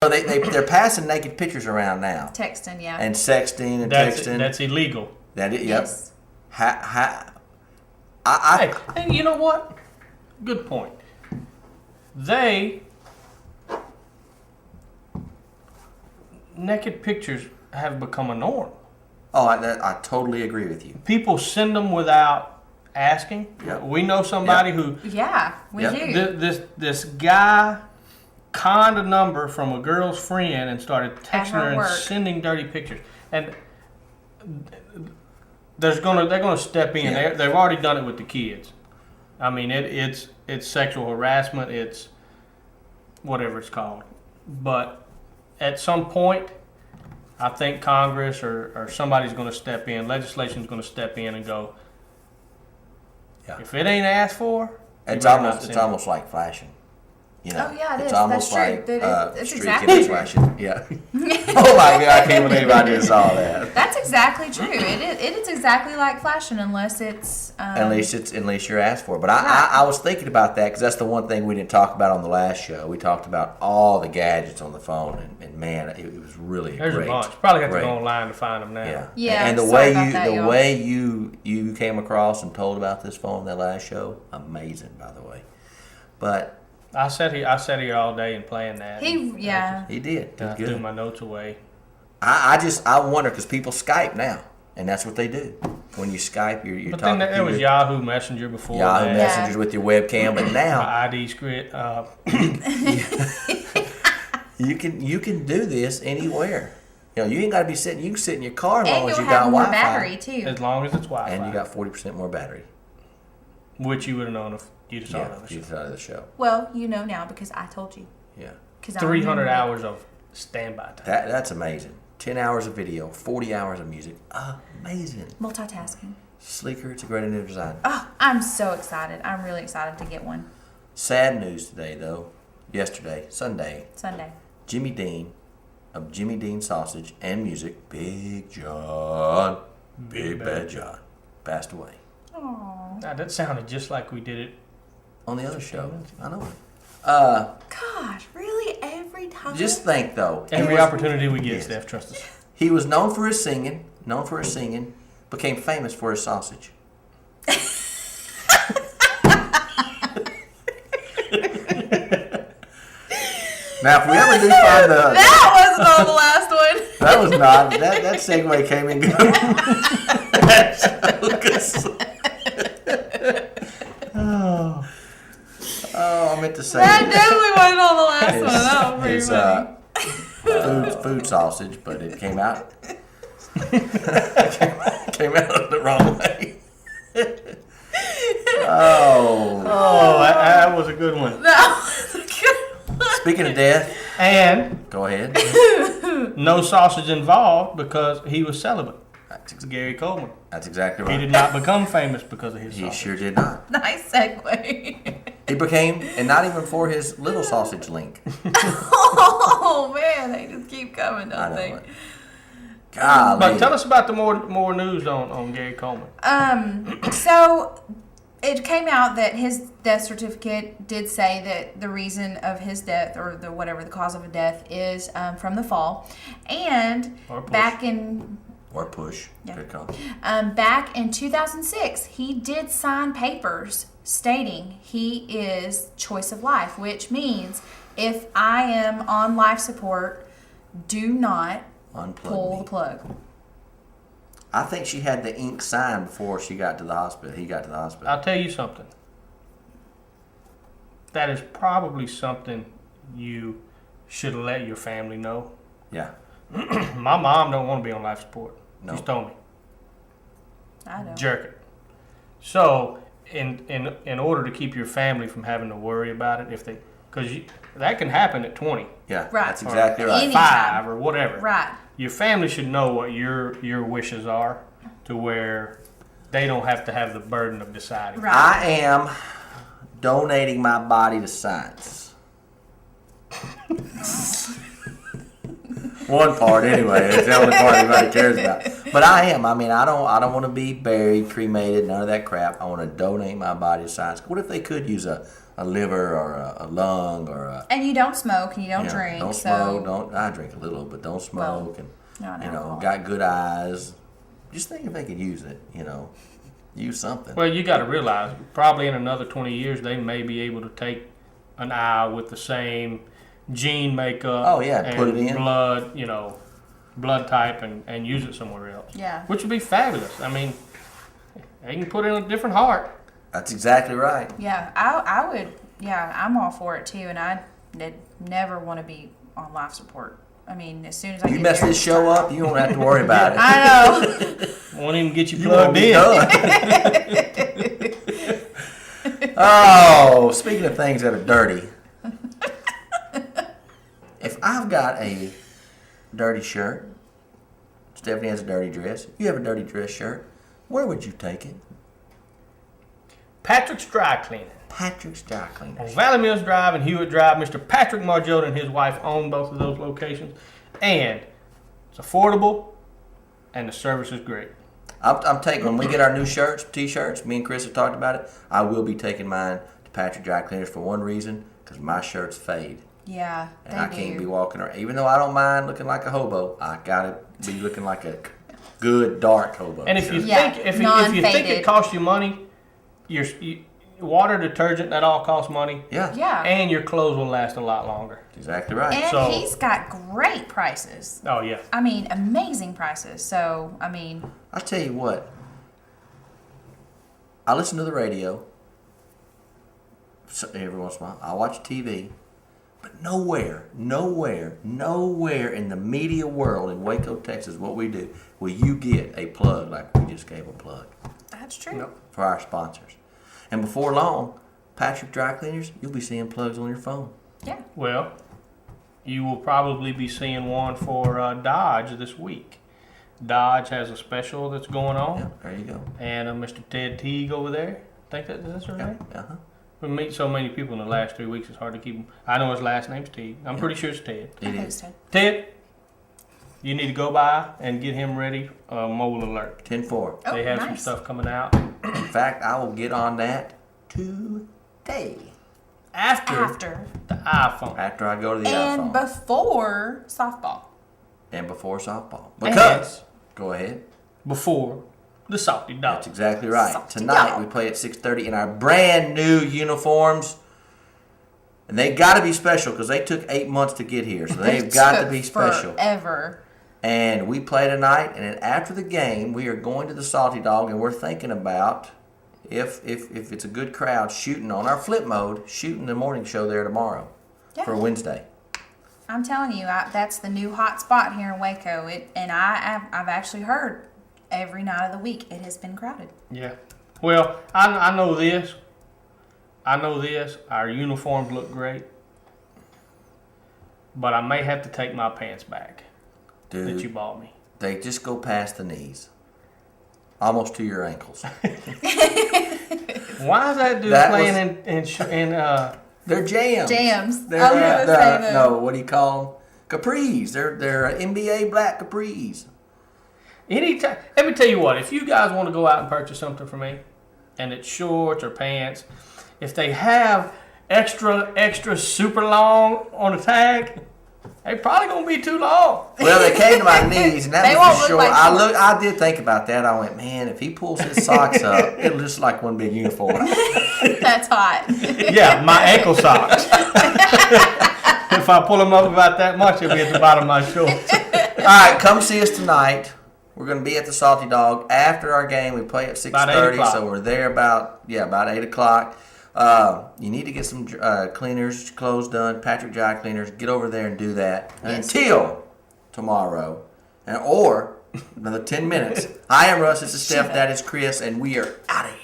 No, they're passing naked pictures around now. Texting, yeah. And sexting and That's texting. That's illegal. That it. Yep. Yes. Hey, you know what? Good point. Naked pictures have become a norm. Oh, I totally agree with you. People send them without asking. Yep. We know somebody Yep. who Yeah, we do. this guy conned a number from a girl's friend and started texting her and work. sending dirty pictures. And they're gonna step in. Yeah. They've already done it with the kids. I mean, it's sexual harassment. It's whatever it's called. But at some point, I think Congress or somebody's going to step in. Legislation's going to step in and go. Yeah. If it ain't asked for, It's you better not almost send it. almost like flashing. You know, Oh, yeah, it it's is. almost That's true. like That's street exactly kids true. flashing. Yeah. Oh my God! I can't believe I just saw that. That's exactly true. It is exactly like flashing, unless it's. Unless you're asked for. But Right. I was thinking about that because that's the one thing we didn't talk about on the last show. We talked about all the gadgets on the phone, and man, it was really There's great. a bunch. Probably have to Great. go online to find them now. Yeah. Yeah, And the sorry way about you that, y'all. you came across and told about this phone that last show, amazing, by the way. But I sat here all day and playing that. He he did. I Did threw good. my notes away. I wonder because people Skype now, and that's what they do. When you Skype, you're But talking then to there was people- Yahoo Messenger before Yahoo that. Messengers with your webcam, but now My ID script. you can do this anywhere. You know, you ain't got to be sitting. You can sit in your car as long And as you'll you got have more Wi-Fi, battery too. As long as it's Wi-Fi. and you got 40% more battery. Which you would have known if you'd have saw Yeah, another you show. started the show. Well, you know now because I told you. Yeah, 'Cause I 300 remember. hours of standby time. that's amazing. 10 hours of video, 40 hours of music. Amazing. Multitasking. Sleeker. It's a great new design. Oh, I'm so excited. I'm really excited to get one Sad news today, though. Yesterday, Sunday, Sunday. Jimmy Dean of Jimmy Dean Sausage and Music, Big John, Big Bad John, passed away. Oh, Now, that sounded just like we did it. On the other show. I know. gosh, really? Every time? Just think, though. he Every was- opportunity we get, Yes. Steph, trust us. He was known for his singing, became famous for his sausage. Now, if we ever do find the... That wasn't on the last one. That was not... That segue came in good. Oh, I meant to say... That definitely wasn't on the last one. That was pretty It's food sausage, but it came out... came out the wrong way. Oh. Oh, that was a good one. That was a good one. Speaking of death, And go ahead. no sausage involved because he was celibate. That's, Gary Coleman. that's exactly He right. did not become famous because of his He sausage. sure did not. Nice segue. He became, and not even for his little sausage link. Oh man, they just keep coming, I don't know they? it. Golly. But tell us about the more news on Gary Coleman. So it came out that his death certificate did say that the reason of his death, or the whatever the cause of a death, is from the fall. And Or push. back in Or push. Yeah. Good call. back in 2006, he did sign papers stating he is choice of life, which means if I am on life support, do not Unplug pull me. the plug. I think she had the ink signed before she got to the hospital. He got to the hospital. I'll tell you something. That is probably something you should let your family know. Yeah. My mom don't want to be on life support. No. She's told me. I know. Jerk it. So, in order to keep your family from having to worry about it, because that can happen at 20, Yeah. Right. That's exactly or right. Any- 5, or whatever. Right. Your family should know what your wishes are, to where they don't have to have the burden of deciding. Right. I am donating my body to science. One part, anyway. It's the only part everybody cares about. But I am. I mean, I don't want to be buried, cremated, none of that crap. I want to donate my body to science. What if they could use a a liver or a lung or a And you don't smoke and you don't you know, drink. don't so smoke. I drink a little, but don't smoke. And not you know, alcohol. got good eyes. Just think if they could use it. You know, use something. Well, you got to realize, probably in another 20 years, they may be able to take an eye with the same gene makeup. Oh, yeah, and put it in. blood, blood type, and use it somewhere else. Yeah. Which would be fabulous. I mean, they can put in a different heart. That's exactly right. Yeah, I would. Yeah, I'm all for it too, and I never want to be on life support. I mean, as soon as I You get mess there, this show up, you won't have to worry about it. I know. Won't even get you You won't plugged be in. done. Oh, speaking of things that are dirty, if I've got a dirty shirt, Stephanie has a dirty dress, you have a dirty dress shirt, where would you take it? Patrick's Dry Cleaning. Patrick's Dry Cleaner. On Valley Mills Drive and Hewitt Drive, Mr. Patrick Margiotta and his wife own both of those locations. And it's affordable, and the service is great. I'm taking, when we get our new shirts, t-shirts, me and Chris have talked about it, I will be taking mine to Patrick Dry Cleaners for one reason, because my shirts fade. Yeah, And they I do. can't be walking around. Even though I don't mind looking like a hobo, I gotta be looking like a good dark hobo. And if you shirt. Yeah, think if you think non-faded. it costs you money, your water detergent that all costs money, Yeah, Yeah. and your clothes will last a lot longer. exactly right. And So- he's got great prices. Oh yeah, I mean, amazing prices. So, I mean, I'll tell you what. I listen to the radio. So every once in a while, I watch TV. But nowhere in the media world in Waco, Texas, what we do, will you get a plug like we just gave a plug that's true. Yep. for our sponsors. And before long, Patrick Dry Cleaners, you'll be seeing plugs on your phone. Yeah. well, you will probably be seeing one for Dodge this week. Dodge has a special that's going on, Yeah, there you go. and Mr. Ted Teague over there. Think that's her Yeah, name? uh-huh. We meet so many people in the last 3 weeks, it's hard to keep him. I know his last name's Teague. I'm pretty sure it's Ted. It I think is. so. Ted, you need to go by and get him ready. Mole alert. 10-4. Oh, They have some nice. stuff coming out In fact, I will get on that today after the iPhone. after I go to the And iPhone before softball. and before softball. Because, go ahead. Before the salty dog. That's exactly right. Salty Tonight dog. we play at 6:30 in our brand new uniforms. And they got to be special because they took 8 months to get here. So they've got to Took be special. Forever. And we play tonight, and then after the game, we are going to the Salty Dog, and we're thinking about, if it's a good crowd, shooting on our flip mode, shooting the morning show there tomorrow for Yeah. Wednesday. I'm telling you, that's the new hot spot here in Waco. I've actually heard every night of the week it has been crowded. Yeah. Well, I know this. Our uniforms look great. But I may have to take my pants back that you Dude, bought me. they just go past the knees. Almost to your ankles. Why is that dude That playing in They're jams. Jams. They're, I was gonna say that. no, what do you call them? Capris. They're NBA black capris. anytime? Let me tell you what. If you guys want to go out and purchase something for me, and it's shorts or pants, if they have extra super long on the tag, they probably gonna be too long. Well, they came to my knees, and that They was won't for look sure. like shorts. I did think about that. I went, man, if he pulls his socks up, it'll just like one big uniform. That's hot. Yeah, my ankle socks. If I pull them up about that much, it'll be at the bottom of my shorts. All right, come see us tonight. We're going to be at the Salty Dog after our game. We play at 6:30, 8 o'clock. so we're there about 8 o'clock. You need to get some cleaners, clothes done, Patrick Dry Cleaners. Get over there and do that. And Yes. until tomorrow, or another 10 minutes, I am Russ, this is Steph, that is Chris, and we are out of here.